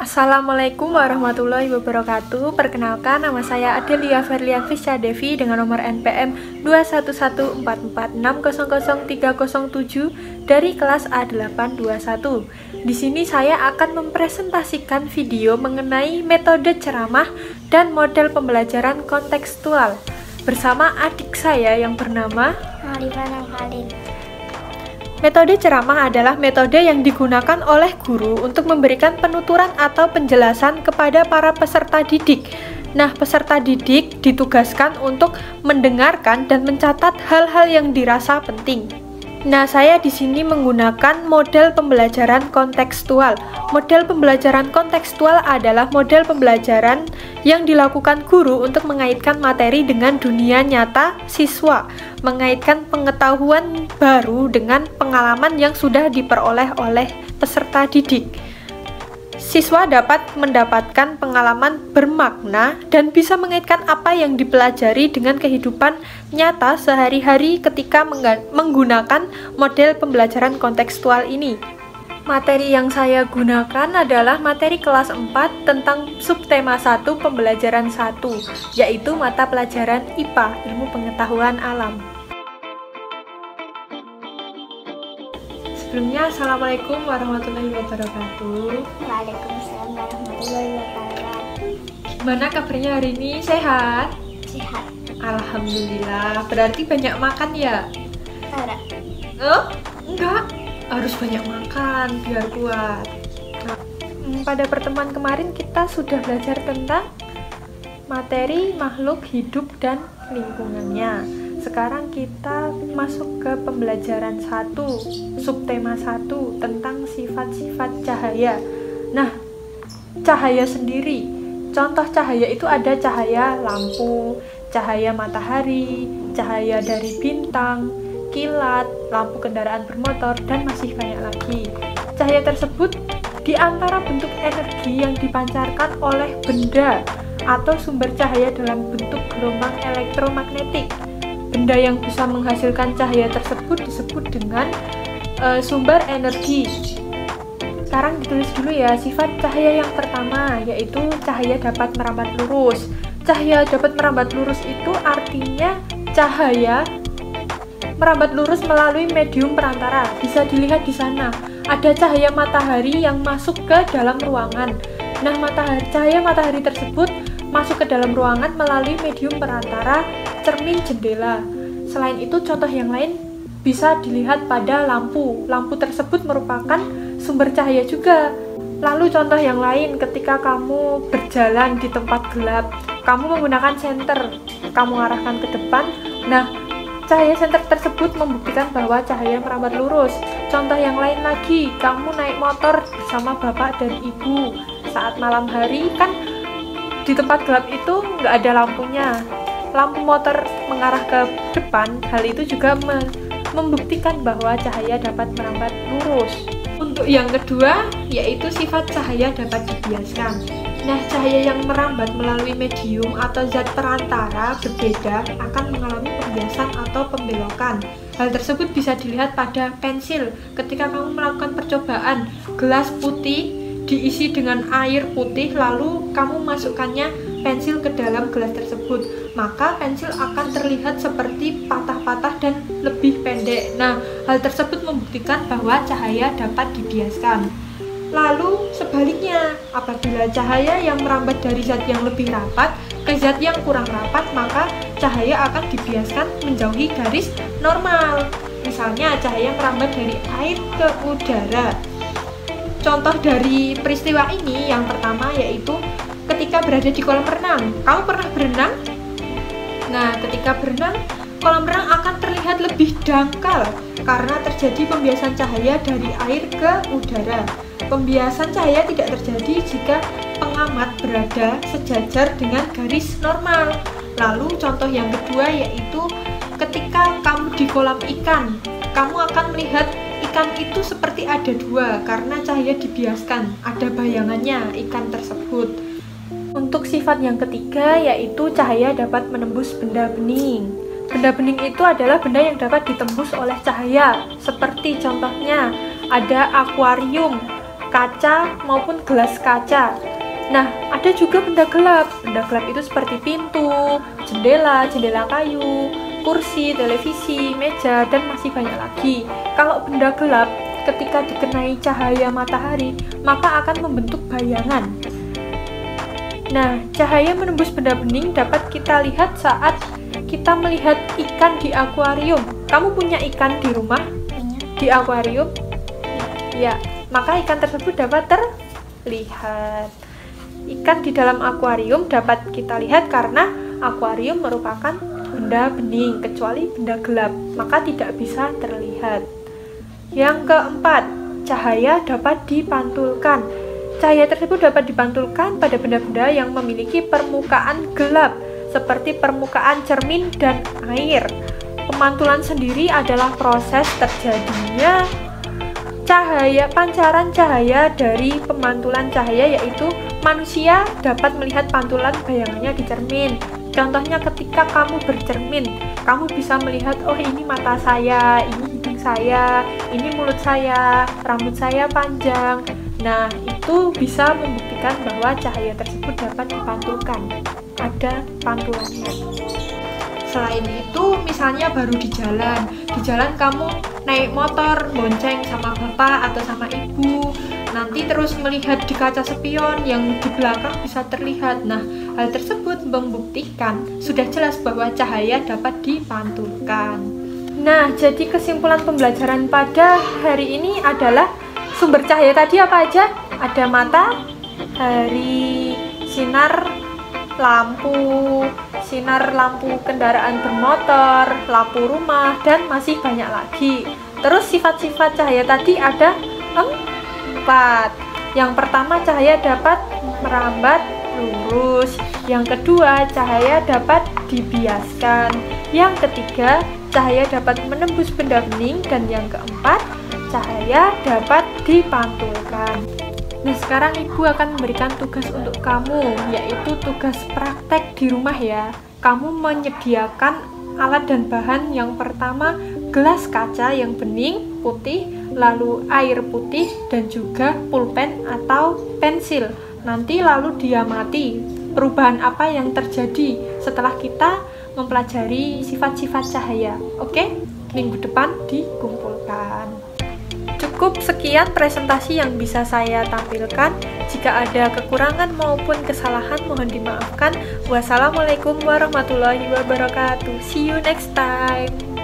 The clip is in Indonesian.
Assalamualaikum warahmatullahi wabarakatuh. Perkenalkan, nama saya Adelia Verlian Fisya Devi dengan nomor NPM 211446000307 dari kelas A821. Di sini saya akan mempresentasikan video mengenai metode ceramah dan model pembelajaran kontekstual bersama adik saya yang bernama Marifah Khalid. Metode ceramah adalah metode yang digunakan oleh guru untuk memberikan penuturan atau penjelasan kepada para peserta didik. Nah, peserta didik ditugaskan untuk mendengarkan dan mencatat hal-hal yang dirasa penting. Nah, saya di sini menggunakan model pembelajaran kontekstual. Model pembelajaran kontekstual adalah model pembelajaran yang dilakukan guru untuk mengaitkan materi dengan dunia nyata siswa, mengaitkan pengetahuan baru dengan pengalaman yang sudah diperoleh oleh peserta didik. Siswa dapat mendapatkan pengalaman bermakna dan bisa mengaitkan apa yang dipelajari dengan kehidupan nyata sehari-hari ketika menggunakan model pembelajaran kontekstual ini. Materi yang saya gunakan adalah materi kelas 4 tentang subtema 1 pembelajaran 1, yaitu mata pelajaran IPA, Ilmu Pengetahuan Alam. Sebelumnya, Assalamualaikum warahmatullahi wabarakatuh. Waalaikumsalam warahmatullahi wabarakatuh. Gimana kabarnya hari ini? Sehat? Sehat. Alhamdulillah. Berarti banyak makan ya? Enggak. Enggak. Harus banyak makan biar kuat. Nah, pada pertemuan kemarin kita sudah belajar tentang materi makhluk hidup dan lingkungannya. Sekarang kita masuk ke pembelajaran 1, subtema 1 tentang sifat-sifat cahaya. Nah, cahaya sendiri. Contoh cahaya itu ada cahaya lampu, cahaya matahari, cahaya dari bintang, kilat, lampu kendaraan bermotor, dan masih banyak lagi. Cahaya tersebut di antara bentuk energi yang dipancarkan oleh benda atau sumber cahaya dalam bentuk gelombang elektromagnetik. Benda yang bisa menghasilkan cahaya tersebut disebut dengan sumber energi. Sekarang ditulis dulu ya sifat cahaya yang pertama, yaitu cahaya dapat merambat lurus. Cahaya dapat merambat lurus itu artinya cahaya merambat lurus melalui medium perantara. Bisa dilihat di sana, ada cahaya matahari yang masuk ke dalam ruangan. Nah, cahaya matahari tersebut masuk ke dalam ruangan melalui medium perantara cermin jendela. Selain itu, contoh yang lain bisa dilihat pada lampu. Lampu tersebut merupakan sumber cahaya juga. Lalu contoh yang lain, ketika kamu berjalan di tempat gelap, kamu menggunakan senter, kamu arahkan ke depan. Nah, cahaya senter tersebut membuktikan bahwa cahaya merambat lurus. Contoh yang lain lagi, kamu naik motor bersama bapak dan ibu. Saat malam hari kan di tempat gelap itu nggak ada lampunya. Lampu motor mengarah ke depan, hal itu juga membuktikan bahwa cahaya dapat merambat lurus. Untuk yang kedua, yaitu sifat cahaya dapat dibiaskan. Nah, cahaya yang merambat melalui medium atau zat perantara berbeda akan mengalami pembiasan atau pembelokan. Hal tersebut bisa dilihat pada pensil. Ketika kamu melakukan percobaan, gelas putih diisi dengan air putih, lalu kamu masukkannya pensil ke dalam gelas tersebut, maka pensil akan terlihat seperti patah-patah dan lebih pendek. Nah, hal tersebut membuktikan bahwa cahaya dapat dibiaskan. Lalu sebaliknya, apabila cahaya yang merambat dari zat yang lebih rapat ke zat yang kurang rapat, maka cahaya akan dibiaskan menjauhi garis normal. Misalnya, cahaya merambat dari air ke udara. Contoh dari peristiwa ini yang pertama yaitu ketika berada di kolam renang. Kamu pernah berenang? Nah, ketika berenang, kolam renang akan terlihat lebih dangkal karena terjadi pembiasan cahaya dari air ke udara. Pembiasan cahaya tidak terjadi jika pengamat berada sejajar dengan garis normal. Lalu contoh yang kedua yaitu ketika kamu di kolam ikan, kamu akan melihat ikan itu seperti ada dua karena cahaya dibiaskan, ada bayangannya ikan tersebut. Untuk sifat yang ketiga yaitu cahaya dapat menembus benda bening. Benda bening itu adalah benda yang dapat ditembus oleh cahaya, seperti contohnya ada akuarium. kaca maupun gelas kaca. Nah, ada juga benda gelap. Benda gelap itu seperti pintu, jendela, jendela kayu, kursi, televisi, meja, dan masih banyak lagi. Kalau benda gelap ketika dikenai cahaya matahari, maka akan membentuk bayangan. Nah, cahaya menembus benda bening dapat kita lihat saat kita melihat ikan di akuarium. Kamu punya ikan di rumah? Di akuarium? Ya, maka ikan tersebut dapat terlihat. Ikan di dalam akuarium dapat kita lihat karena akuarium merupakan benda bening, kecuali benda gelap, maka tidak bisa terlihat. Yang keempat, cahaya dapat dipantulkan. Cahaya tersebut dapat dipantulkan pada benda-benda yang memiliki permukaan gelap, seperti permukaan cermin dan air. Pemantulan sendiri adalah proses terjadinya cahaya, pancaran cahaya dari pemantulan cahaya, yaitu manusia dapat melihat pantulan bayangannya di cermin. Contohnya ketika kamu bercermin, kamu bisa melihat, oh ini mata saya, ini hidung saya, ini mulut saya, rambut saya panjang. Nah, itu bisa membuktikan bahwa cahaya tersebut dapat dipantulkan. Ada pantulannya. Selain itu, misalnya baru di jalan kamu naik motor, bonceng sama bapak atau sama ibu, nanti terus melihat di kaca spion yang di belakang bisa terlihat. Nah, hal tersebut membuktikan sudah jelas bahwa cahaya dapat dipantulkan. Nah, jadi kesimpulan pembelajaran pada hari ini adalah sumber cahaya tadi apa aja? Ada matahari, sinar lampu kendaraan bermotor, lampu rumah, dan masih banyak lagi. Terus sifat-sifat cahaya tadi ada 4. Yang pertama, cahaya dapat merambat lurus. Yang kedua, cahaya dapat dibiaskan. Yang ketiga, cahaya dapat menembus benda bening. Dan yang keempat, cahaya dapat dipantulkan. Nah, sekarang ibu akan memberikan tugas untuk kamu, yaitu tugas praktek di rumah ya. Kamu menyediakan alat dan bahan. Yang pertama, gelas kaca yang bening, putih, lalu air putih, dan juga pulpen atau pensil. Nanti lalu diamati perubahan apa yang terjadi setelah kita mempelajari sifat-sifat cahaya. Oke? Minggu depan dikumpulkan. Cukup sekian presentasi yang bisa saya tampilkan. Jika ada kekurangan maupun kesalahan mohon dimaafkan. Wassalamualaikum warahmatullahi wabarakatuh. See you next time.